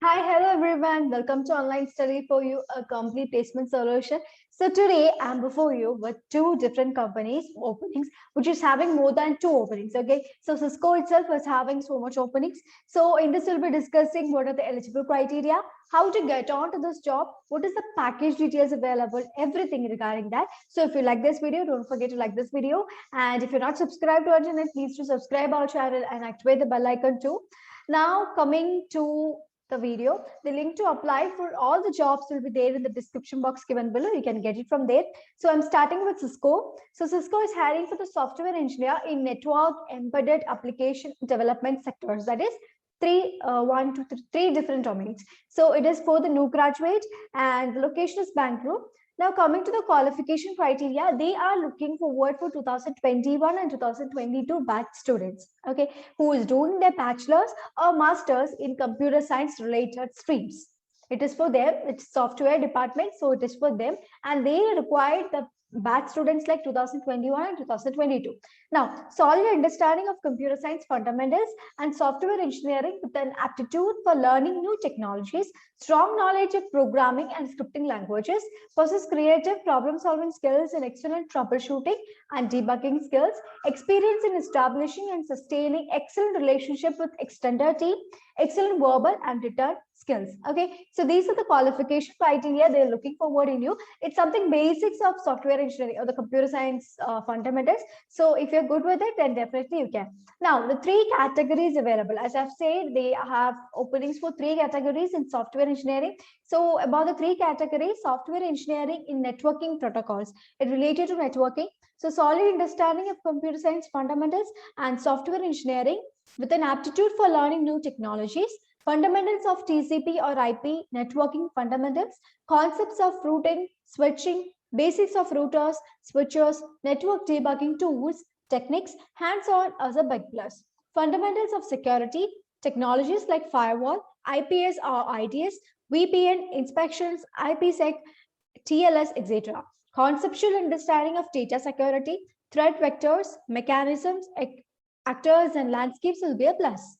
Hi, hello everyone. Welcome to Online Study for You, a complete placement solution. So today I'm before you with two different companies openings, which is having more than two openings. Okay, so Cisco itself is having so much openings. So in this, we'll be discussing what are the eligible criteria, how to get on to this job, what is the package details available, everything regarding that. So if you like this video, don't forget to like this video. And if you're not subscribed to our channel, please to subscribe our channel and activate the bell icon too. Now coming to the video, the link to apply for all the jobs will be there in the description box given below. You can get it from there. So I'm starting with Cisco. So Cisco is hiring for the software engineer in network embedded application development sectors. That is three different domains. So it is for the new graduate and the location is Bangalore. Now coming to the qualification criteria, they are looking forward for 2021 and 2022 batch students, okay, who is doing their bachelor's or master's in computer science related streams. It is for them, it's software department, so it is for them, and they require the batch students like 2021 and 2022. Now, solid understanding of computer science fundamentals and software engineering with an aptitude for learning new technologies, strong knowledge of programming and scripting languages, possess creative problem-solving skills and excellent troubleshooting and debugging skills, experience in establishing and sustaining excellent relationship with extended team, excellent verbal and written skills. Okay, so these are the qualification criteria they're looking forward in you. It's something basics of software engineering or the computer science fundamentals. So if you're good with it, then definitely you can. Now, the three categories available, as I've said, they have openings for three categories in software engineering. So about the three categories, software engineering in networking protocols, it related to networking. So solid understanding of computer science fundamentals and software engineering with an aptitude for learning new technologies, fundamentals of TCP or IP networking fundamentals, concepts of routing, switching, basics of routers, switchers, network debugging tools, techniques, hands-on as a big plus. Fundamentals of security, technologies like firewall, IPS or IDS, VPN, inspections, IPsec, TLS, etc. Conceptual understanding of data security, threat vectors, mechanisms, actors, and landscapes will be a plus.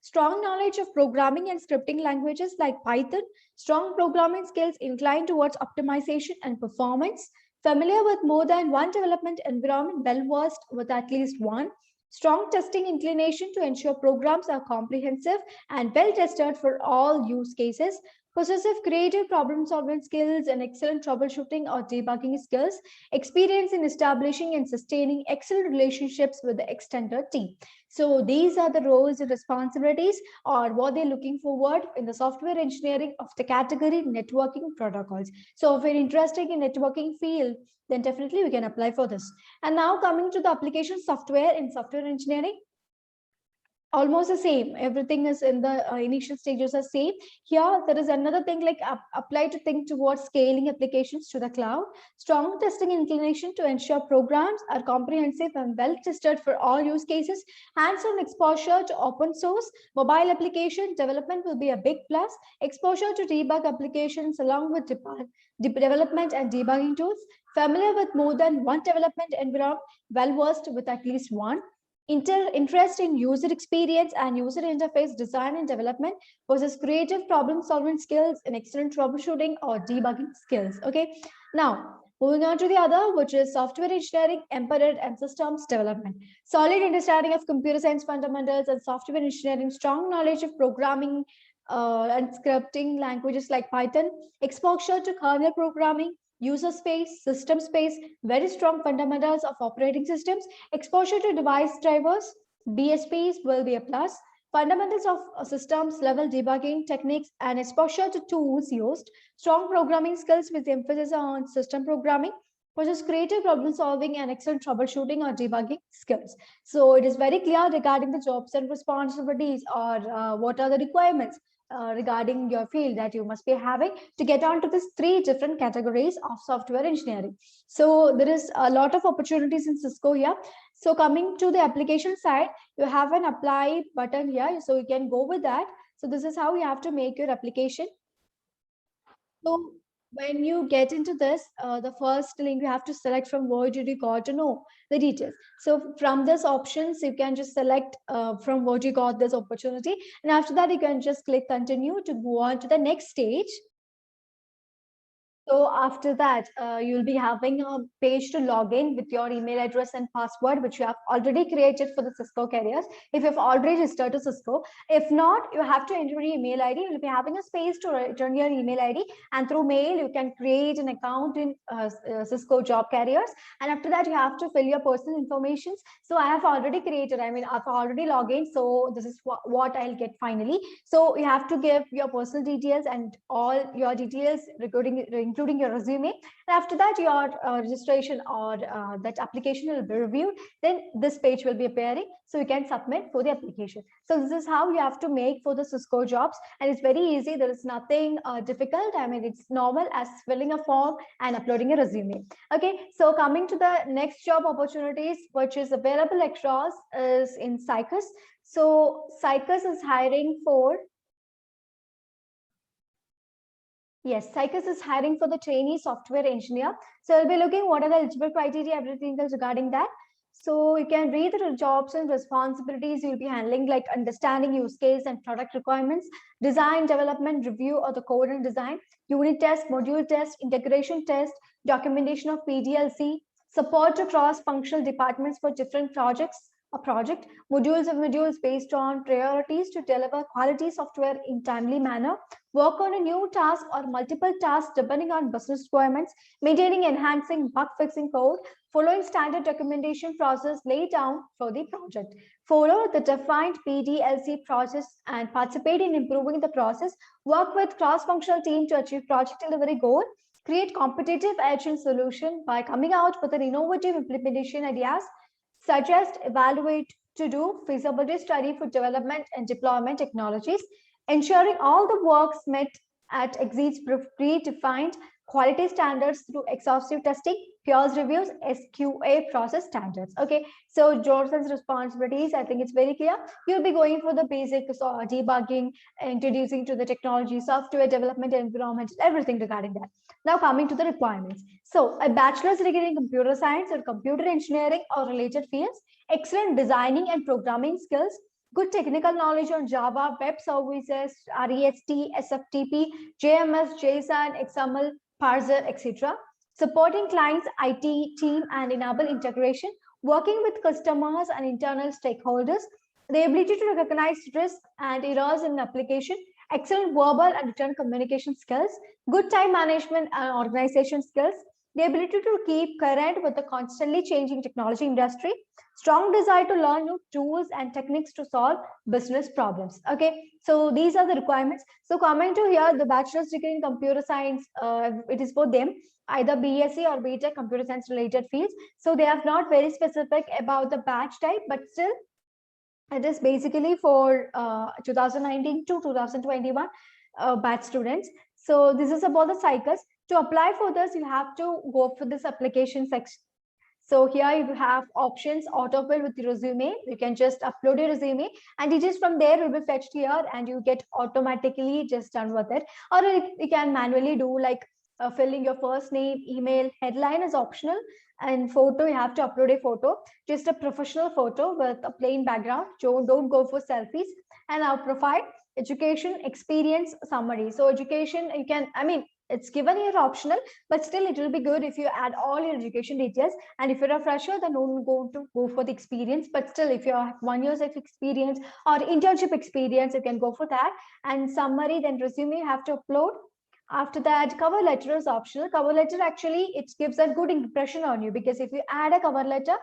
Strong knowledge of programming and scripting languages like Python, strong programming skills inclined towards optimization and performance, familiar with more than one development environment, well versed with at least one, strong testing inclination to ensure programs are comprehensive and well tested for all use cases, possessive creative problem solving skills and excellent troubleshooting or debugging skills, experience in establishing and sustaining excellent relationships with the extended team. So these are the roles and responsibilities or what they're looking forward in the software engineering of the category networking protocols. So if you're interested in networking field, then definitely we can apply for this. And now coming to the application software in software engineering, almost the same. Everything is in the initial stages are same. Here there is another thing like apply to think towards scaling applications to the cloud, strong testing inclination to ensure programs are comprehensive and well tested for all use cases, hands-on exposure to open source mobile application development will be a big plus, exposure to debug applications along with development and debugging tools, familiar with more than one development environment, well versed with at least one, interest in user experience and user interface design and development versus creative problem solving skills and excellent troubleshooting or debugging skills. Okay, now moving on to the other, which is software engineering, embedded and systems development. Solid understanding of computer science fundamentals and software engineering, strong knowledge of programming and scripting languages like Python, exposure to kernel programming, user space, system space, very strong fundamentals of operating systems, exposure to device drivers, DSPs will be a plus, fundamentals of systems level debugging techniques and exposure to tools used, strong programming skills with emphasis on system programming, versus creative problem solving and excellent troubleshooting or debugging skills. So it is very clear regarding the jobs and responsibilities or what are the requirements regarding your field that you must be having to get on to these three different categories of software engineering. So there is a lot of opportunities in Cisco here. So coming to the application side, you have an apply button here. So you can go with that. So this is how you have to make your application. So when you get into this, the first link you have to select from where did you got to know the details. So from this options, you can just select from what you got this opportunity. And after that, you can just click continue to go on to the next stage. So after that, you'll be having a page to log in with your email address and password, which you have already created for the Cisco careers. If you've already registered to Cisco, if not, you have to enter your email ID. You'll be having a space to return your email ID, and through mail, you can create an account in Cisco job careers. And after that, you have to fill your personal information. So I have already created, I mean, I've already logged in. So this is what I'll get finally. So you have to give your personal details and all your details regarding including your resume. And after that, your registration or that application will be reviewed. Then this page will be appearing, so you can submit for the application. So this is how you have to make for the Cisco jobs, and it's very easy. There is nothing difficult. I mean, it's normal as filling a form and uploading a resume. Okay, so coming to the next job opportunities, which is available across, is in Cycus. So Cycus is hiring for, yes, Cycus is hiring for the trainee software engineer. So we'll be looking what are the eligible criteria, everything else regarding that. So you can read the jobs and responsibilities you'll be handling, like understanding use case and product requirements, design, development, review of the code and design, unit test, module test, integration test, documentation of PDLC, support to cross-functional departments for different projects, a project, modules of modules based on priorities to deliver quality software in timely manner, work on a new task or multiple tasks depending on business requirements, maintaining, enhancing, bug fixing code, following standard documentation process laid down for the project, follow the defined PDLC process and participate in improving the process, work with cross-functional team to achieve project delivery goal, create competitive edge and solution by coming out with an innovative implementation ideas, suggest, evaluate, to do feasibility study for development and deployment technologies, ensuring all the works met at exceeds predefined quality standards through exhaustive testing, peers reviews, SQA process standards. Okay, so Johnson's responsibilities, I think it's very clear. You'll be going for the basic debugging, introducing to the technology, software development environment, everything regarding that. Now coming to the requirements. So a bachelor's degree in computer science or computer engineering or related fields, excellent designing and programming skills, good technical knowledge on Java, web services, REST, SFTP, JMS, JSON, XML, parser, etc. Supporting clients' IT team and enable integration, working with customers and internal stakeholders, the ability to recognize risk and errors in application, excellent verbal and written communication skills, good time management and organization skills, the ability to keep current with the constantly changing technology industry, strong desire to learn new tools and techniques to solve business problems. Okay, so these are the requirements. So coming to here, the bachelor's degree in computer science, it is for them either BSc or BTech computer science related fields. So they are not very specific about the batch type, but still it is basically for 2019 to 2021 batch students. So this is about the cycles. To apply for this, you have to go for this application section. So here you have options, autofill with your resume. You can just upload your resume and it is from there will be fetched here and you get automatically just done with it. Or you can manually do like filling your first name, email, headline is optional, and photo, you have to upload a photo, just a professional photo with a plain background. Don't go for selfies. And our profile, education, experience, summary. So education, you can, I mean, it's given here optional, but still it will be good if you add all your education details. And if you're a fresher, then don't go for the experience, but still if you have 1 year of experience or internship experience, you can go for that. And summary, then resume you have to upload. After that, cover letter is optional. Cover letter, actually it gives a good impression on you, because if you add a cover letter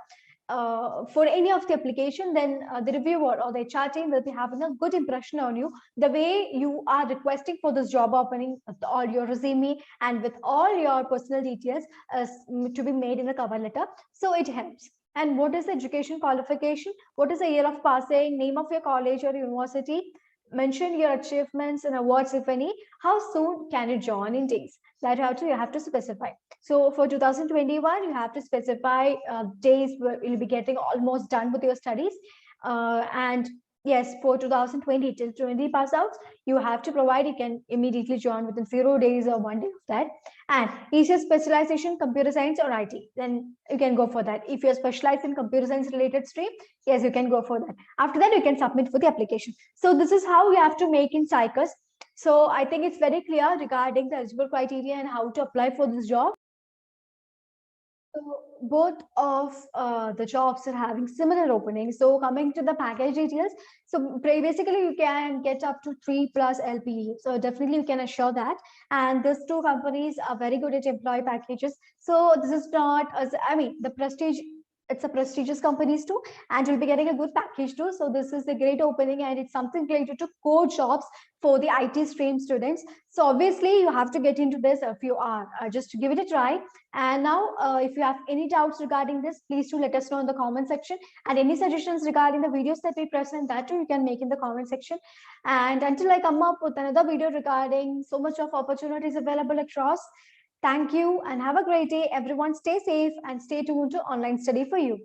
for any of the application, then the reviewer or the HR team will be having a good impression on you, the way you are requesting for this job opening, all your resume and with all your personal details to be made in a cover letter. So it helps. And what is the education qualification? What is the year of passing, name of your college or university? Mention your achievements and awards, if any. How soon can you join in days? That you have to specify. So for 2021, you have to specify days where you'll be getting almost done with your studies. And Yes, for 2020 till 20 pass outs, you have to provide, you can immediately join within 0 days or 1 day of that. And is your specialization computer science or IT? Then you can go for that. If you're specialized in computer science related stream, yes, you can go for that. After that, you can submit for the application. So this is how you have to make in SciCus. So I think it's very clear regarding the eligible criteria and how to apply for this job. So both of the jobs are having similar openings. So coming to the package details, so basically you can get up to 3+ LPE. So definitely you can assure that. And these two companies are very good at employee packages. So this is not, as I mean, the prestige. It's a prestigious companies too, and you'll be getting a good package too. So this is a great opening, and it's something related to core jobs for the IT stream students. So obviously you have to get into this if you are just to give it a try. And now, if you have any doubts regarding this, please do let us know in the comment section. And any suggestions regarding the videos that we present, that too you can make in the comment section. And until I come up with another video regarding so much of opportunities available across, thank you and have a great day. Everyone stay safe and stay tuned to Online Study for You.